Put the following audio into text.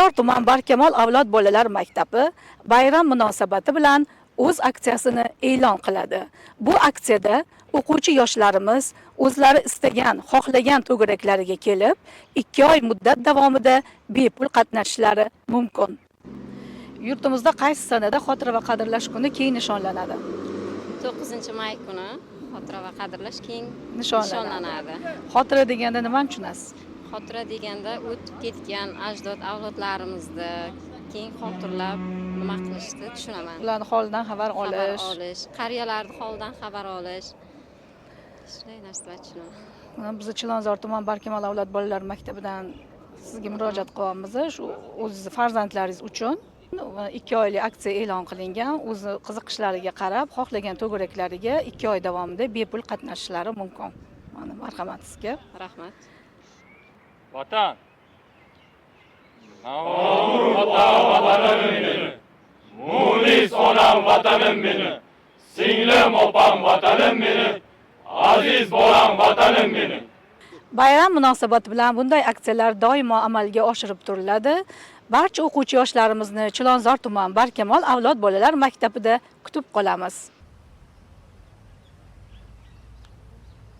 Chilonzor tuman Barkamol avlod bolalar maktabi bayram munosabati bilan o'z aksiyasini e'lon qiladi. Bu aksiyada o'quvchi yoshlarimiz o'zlari istagan, xohlagan to'garaklariga kelib, 2 oy muddat davomida bepul qatnashishlari mumkin. Yurtimizda qaysi sanada xotira va qadrlash kuni keng nishonlanadi? 9-may kuni xotira va qadrlash keng Nishonlanadi. nishonlanadi. Xotira deganda nimani tushunasiz? Xotira deganda o'tib ketgan ajdod avlodlarimizni keng xotirlab nima qilishni tushunaman. Ularning holidan xabar olish. Qariyalarning holidan xabar olish. Shunday narsalar tushunaman. Biz Chilonzor tuman Barkamol avlod bolalar maktabidan sizga murojaat qilyapmiz. Shu o'zingiz farzandlaringiz uchun 2 oylik aksiya e'lon qilingan. O'zi qiziqishlariga qarab, xohlagan to'garaklariga 2 oy davomida bepul qatnashishlari mumkin. Mana marhamat sizga. Rahmat. Vatan. Vatanim meni. Munis onam vatanim meni. Singlim opam vatanim meni. Aziz bolam vatanim meni. Bayram munosabati bilan bunday aksiyalar doimo amalga oshirib turiladi. Barcha o'quvchi yoshlarimizni Chilonzor tuman Barkamol avlod bolalar maktabida kutib qolamiz.